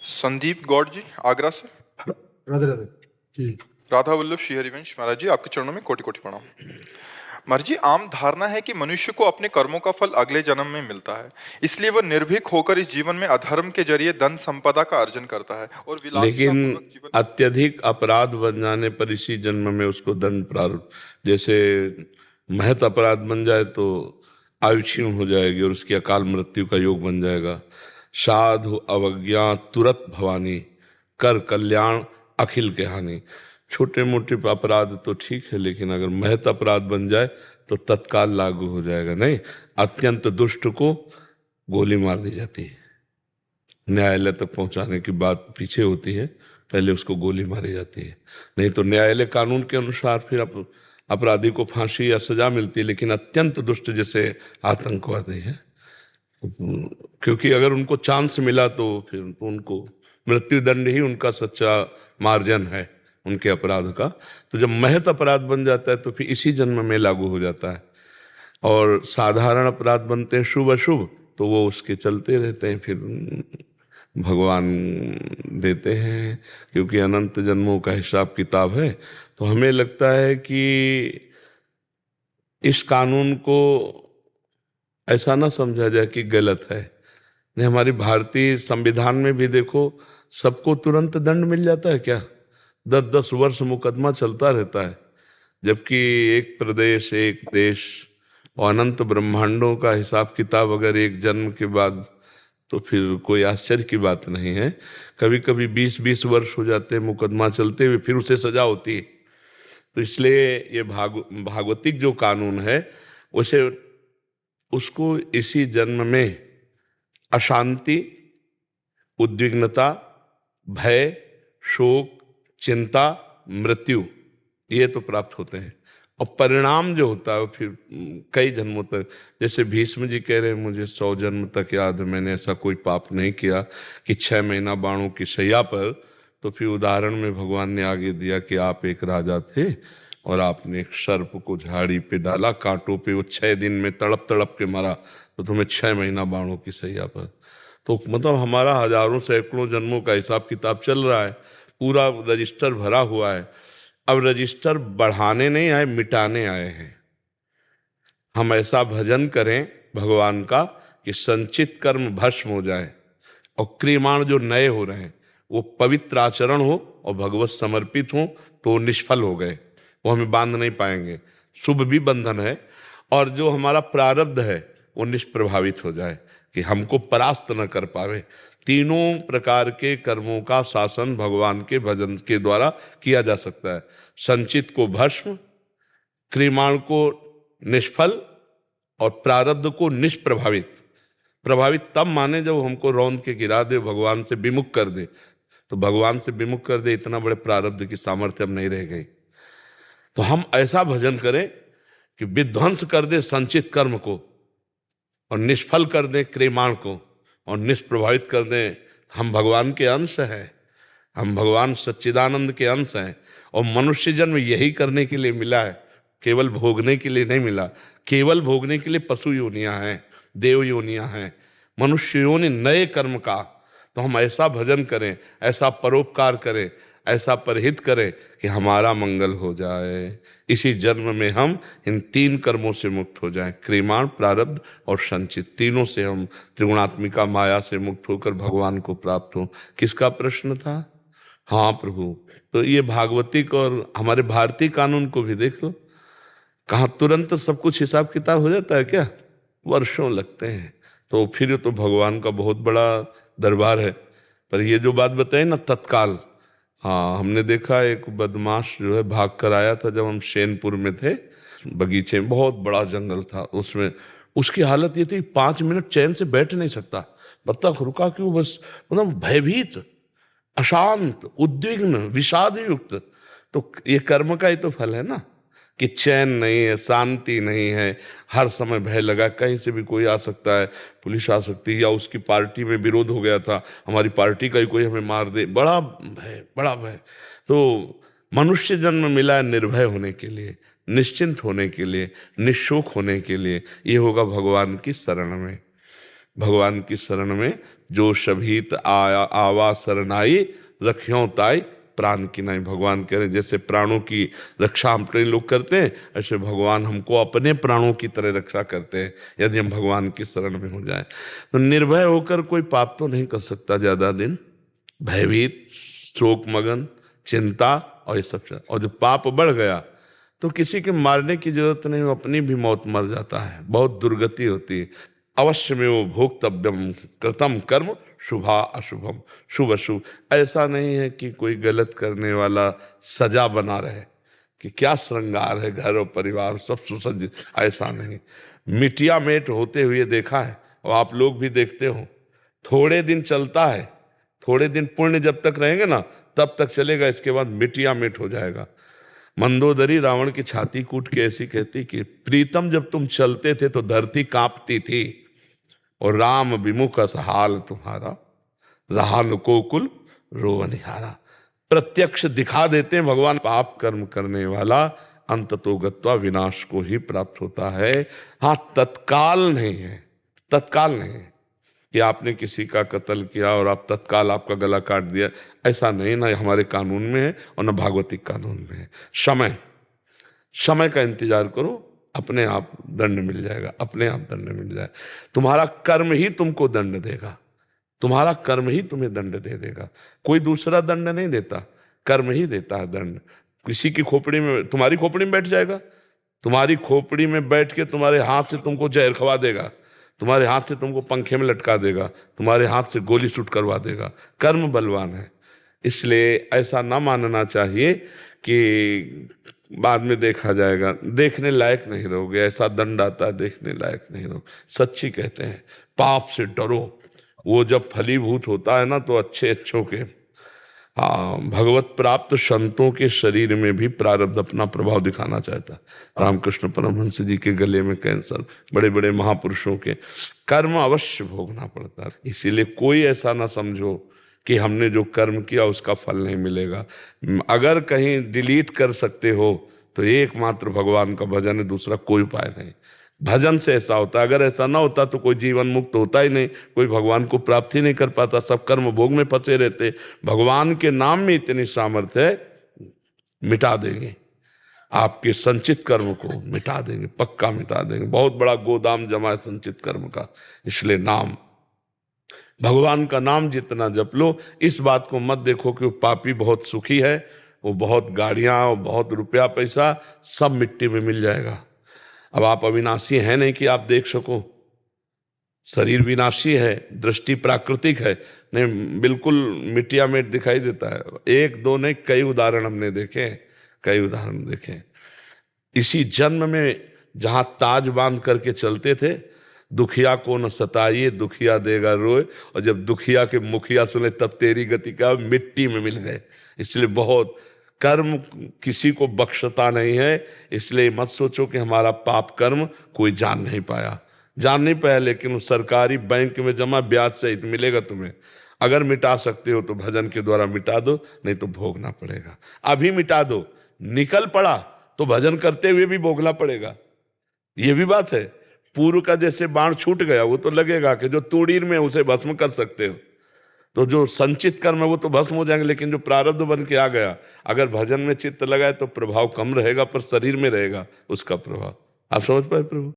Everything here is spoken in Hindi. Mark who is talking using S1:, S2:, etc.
S1: संदीप गौड़ जी आगरा से।
S2: राधे राधे जी।
S1: राधा वल्लभ श्री हरिवंश महाराज जी, आपके चरणों में कोटि कोटि प्रणाम। महाराज जी, आम धारणा है कि मनुष्य को अपने कर्मों का फल अगले जन्म में मिलता है, इसलिए वह निर्भीक होकर इस जीवन में अधर्म के जरिए धन संपदा का अर्जन करता है और विलासिता
S3: लेकिन
S1: पूर्वक जीवन।
S3: अत्यधिक अपराध बन जाने पर इसी जन्म में उसको दंड प्राप्त, जैसे महत अपराध बन जाए तो आयु क्षीण हो जाएगी और उसकी अकाल मृत्यु का योग बन जाएगा। साधु अवज्ञा तुरत भवानी, कर कल्याण अखिल के हानि। छोटे मोटे अपराध तो ठीक है, लेकिन अगर महत अपराध बन जाए तो तत्काल लागू हो जाएगा। नहीं, अत्यंत दुष्ट को गोली मार दी जाती है, न्यायालय तक पहुंचाने की बात पीछे होती है, पहले उसको गोली मारी जाती है। नहीं तो न्यायालय कानून के अनुसार फिर अपराधी को फांसी या सजा मिलती है। लेकिन अत्यंत दुष्ट जैसे आतंकवादी है, क्योंकि अगर उनको चांस मिला तो फिर उनको मृत्यु दंड ही उनका सच्चा मार्जन है उनके अपराध का। तो जब महत अपराध बन जाता है तो फिर इसी जन्म में लागू हो जाता है। और साधारण अपराध बनते हैं शुभ अशुभ, तो वो उसके चलते रहते हैं, फिर भगवान देते हैं, क्योंकि अनंत जन्मों का हिसाब किताब है। तो हमें लगता है कि इस कानून को ऐसा ना समझा जाए कि गलत है। नहीं, हमारी भारतीय संविधान में भी देखो, सबको तुरंत दंड मिल जाता है क्या? 10-10 वर्ष मुकदमा चलता रहता है, जबकि एक प्रदेश एक देश और अनंत ब्रह्मांडों का हिसाब किताब अगर एक जन्म के बाद, तो फिर कोई आश्चर्य की बात नहीं है। कभी कभी 20-20 वर्ष हो जाते हैं मुकदमा चलते हुए, फिर उसे सजा होती है। तो इसलिए ये भागवतिक जो कानून है उसे उसको इसी जन्म में अशांति, उद्विग्नता, भय, शोक, चिंता, मृत्यु, ये तो प्राप्त होते हैं। और परिणाम जो होता है वो फिर कई जन्मों तक, जैसे भीष्म जी कह रहे हैं, मुझे 100 जन्म तक याद है, मैंने ऐसा कोई पाप नहीं किया कि 6 महीना बाणों की शैया पर। तो फिर उदाहरण में भगवान ने आगे दिया कि आप एक राजा थे और आपने एक सर्प को झाड़ी पे डाला, कांटों पे, वो 6 दिन में तड़प तड़प के मरा, तो तुम्हें 6 महीना बाणों की शैया पर। तो मतलब हमारा हजारों सैकड़ों जन्मों का हिसाब किताब चल रहा है, पूरा रजिस्टर भरा हुआ है। अब रजिस्टर बढ़ाने नहीं आए, मिटाने आए हैं। हम ऐसा भजन करें भगवान का कि संचित कर्म भस्म हो जाए और क्रियमाण जो नए हो रहे हैं वो पवित्र आचरण हो और भगवत समर्पित हो, तो वो निष्फल हो गए, वो हमें बांध नहीं पाएंगे। शुभ भी बंधन है, और जो हमारा प्रारब्ध है वो निष्प्रभावित हो जाए कि हमको परास्त न कर पावे। तीनों प्रकार के कर्मों का शासन भगवान के भजन के द्वारा किया जा सकता है। संचित को भस्म, क्रियमाण को निष्फल और प्रारब्ध को निष्प्रभावित। प्रभावित तब माने जब हमको रौंद के गिरा दे, भगवान से विमुख कर दे। तो भगवान से विमुख कर दे, इतना बड़े प्रारब्ध की सामर्थ्य अब नहीं रह गई। तो हम ऐसा भजन करें कि विध्वंस कर दे संचित कर्म को और निष्फल कर दें क्रियमाण को और निष्प्रभावित कर दें। हम भगवान के अंश हैं, हम भगवान सच्चिदानंद के अंश हैं, और मनुष्य जन्म यही करने के लिए मिला है, केवल भोगने के लिए नहीं मिला। केवल भोगने के लिए पशु योनियां हैं, देव योनियां हैं, मनुष्य योनि नए कर्म का। तो हम ऐसा भजन करें, ऐसा परोपकार करें, ऐसा परहित करें कि हमारा मंगल हो जाए। इसी जन्म में हम इन 3 कर्मों से मुक्त हो जाएं, क्रियमाण, प्रारब्ध और संचित। तीनों से हम त्रिगुणात्मिका माया से मुक्त होकर भगवान को प्राप्त हो। किसका प्रश्न था? हाँ प्रभु। तो ये भागवतिक और हमारे भारतीय कानून को भी देख लो, कहाँ तुरंत सब कुछ हिसाब किताब हो जाता है क्या? वर्षों लगते हैं। तो फिर तो भगवान का बहुत बड़ा दरबार है। पर ये जो बात बताई ना तत्काल, हाँ, हमने देखा एक बदमाश जो है भाग कर आया था, जब हम शेनपुर में थे, बगीचे में बहुत बड़ा जंगल था, उसमें उसकी हालत ये थी 5 मिनट चैन से बैठ नहीं सकता। बत्तख रुका क्यों? बस मतलब भयभीत, अशांत, उद्विग्न, विषाद युक्त। तो ये कर्म का ही तो फल है ना, कि चैन नहीं है, शांति नहीं है, हर समय भय लगा, कहीं से भी कोई आ सकता है, पुलिस आ सकती है, या उसकी पार्टी में विरोध हो गया था, हमारी पार्टी का ही कोई हमें मार दे, बड़ा भय, बड़ा भय। तो मनुष्य जन्म मिला है निर्भय होने के लिए, निश्चिंत होने के लिए, निशोक होने के लिए। ये होगा भगवान की शरण में। भगवान की शरण में जो शभीत आया आवा शरणाई रख्यों ताई प्राण की नहीं। भगवान कह रहे जैसे प्राणों की रक्षा हम अपने लोग करते हैं, ऐसे भगवान हमको अपने प्राणों की तरह रक्षा करते हैं यदि हम भगवान की शरण में हो जाए। तो निर्भय होकर कोई पाप तो नहीं कर सकता ज्यादा दिन, भयभीत, शोक मगन, चिंता और ये सब। और जब पाप बढ़ गया तो किसी के मारने की जरूरत नहीं, वो अपनी भी मौत मर जाता है, बहुत दुर्गति होती है। अवश्य में वो भोक्तव्यम कृतम कर्म शुभा अशुभम, शुभ अशुभ। ऐसा नहीं है कि कोई गलत करने वाला सजा बना रहे कि क्या श्रृंगार है घर और परिवार सब सुसज्जित, ऐसा नहीं। मिटिया मेट होते हुए देखा है और आप लोग भी देखते हो, थोड़े दिन चलता है, थोड़े दिन पुण्य जब तक रहेंगे ना तब तक चलेगा, इसके बाद मिटिया मेट हो जाएगा। मंदोदरी रावण की छाती कूट के ऐसी कहती कि प्रीतम जब तुम चलते थे तो धरती कांपती थी और राम विमुख असहाल तुम्हारा, रहा न कोकुल रोवनिहारा। प्रत्यक्ष दिखा देते हैं भगवान, पाप कर्म करने वाला अंततो गत्वा विनाश को ही प्राप्त होता है। हाँ, तत्काल नहीं है, तत्काल नहीं है कि आपने किसी का कत्ल किया और आप तत्काल आपका गला काट दिया, ऐसा नहीं, ना हमारे कानून में है और ना भागवतिक कानून में है। समय, समय का इंतजार करो, अपने आप दंड मिल जाएगा, अपने आप दंड मिल जाएगा। तुम्हारा कर्म ही तुमको दंड देगा, तुम्हारा कर्म ही तुम्हें दंड दे देगा, कोई दूसरा दंड नहीं देता, कर्म ही देता है दंड। किसी की खोपड़ी में, तुम्हारी खोपड़ी में बैठ जाएगा, तुम्हारी खोपड़ी में बैठ के तुम्हारे हाथ से तुमको जहर खवा देगा, तुम्हारे हाथ से तुमको पंखे में लटका देगा, तुम्हारे हाथ से गोली शूट करवा देगा। कर्म बलवान है, इसलिए ऐसा ना मानना चाहिए कि बाद में देखा जाएगा, देखने लायक नहीं रहोगे, ऐसा दंड आता है देखने लायक नहीं रहोगे। सच्ची कहते हैं पाप से डरो, वो जब फलीभूत होता है ना तो अच्छे अच्छों के, हाँ, भगवत प्राप्त संतों के शरीर में भी प्रारब्ध अपना प्रभाव दिखाना चाहता है। रामकृष्ण परमहंस जी के गले में कैंसर, बड़े बड़े महापुरुषों के कर्म अवश्य भोगना पड़ता है। इसीलिए कोई ऐसा ना समझो कि हमने जो कर्म किया उसका फल नहीं मिलेगा। अगर कहीं डिलीट कर सकते हो तो एकमात्र भगवान का भजन है, दूसरा कोई उपाय नहीं। भजन से ऐसा होता है, अगर ऐसा ना होता तो कोई जीवन मुक्त होता ही नहीं, कोई भगवान को प्राप्त ही नहीं कर पाता, सब कर्म भोग में फंसे रहते। भगवान के नाम में इतनी सामर्थ्य है, मिटा देंगे आपके संचित कर्म को, मिटा देंगे, पक्का मिटा देंगे। बहुत बड़ा गोदाम जमा है संचित कर्म का। इसलिए नाम, भगवान का नाम जितना जप लो, इस बात को मत देखो कि वो पापी बहुत सुखी है, वो बहुत गाड़ियां और बहुत रुपया पैसा सब मिट्टी में मिल जाएगा। अब आप अविनाशी हैं नहीं कि आप देख सको, शरीर विनाशी है, दृष्टि प्राकृतिक है, नहीं, बिल्कुल मिट्टिया मेट दिखाई देता है। एक दो नहीं, कई उदाहरण हमने देखे, कई उदाहरण देखे। इसी जन्म में जहां ताज बांध करके चलते थे, दुखिया को न सताइए दुखिया देगा रोए, और जब दुखिया के मुखिया सुने तब तेरी गति का, मिट्टी में मिल गए। इसलिए बहुत कर्म किसी को बख्शता नहीं है। इसलिए मत सोचो कि हमारा पाप कर्म कोई जान नहीं पाया, जान नहीं पाया, लेकिन वो सरकारी बैंक में जमा ब्याज सहित मिलेगा तुम्हें। अगर मिटा सकते हो तो भजन के द्वारा मिटा दो, नहीं तो भोगना पड़ेगा। अभी मिटा दो, निकल पड़ा तो भजन करते हुए भी भोगना पड़ेगा। ये भी बात है, पूर्व का जैसे बाण छूट गया वो तो लगेगा कि जो तूड़ीर में उसे भस्म कर सकते हो, तो जो संचित कर्म है वो तो भस्म हो जाएंगे, लेकिन जो प्रारब्ध बन के आ गया, अगर भजन में चित्त लगाए तो प्रभाव कम रहेगा, पर शरीर में रहेगा उसका प्रभाव। आप समझ पाए प्रभु?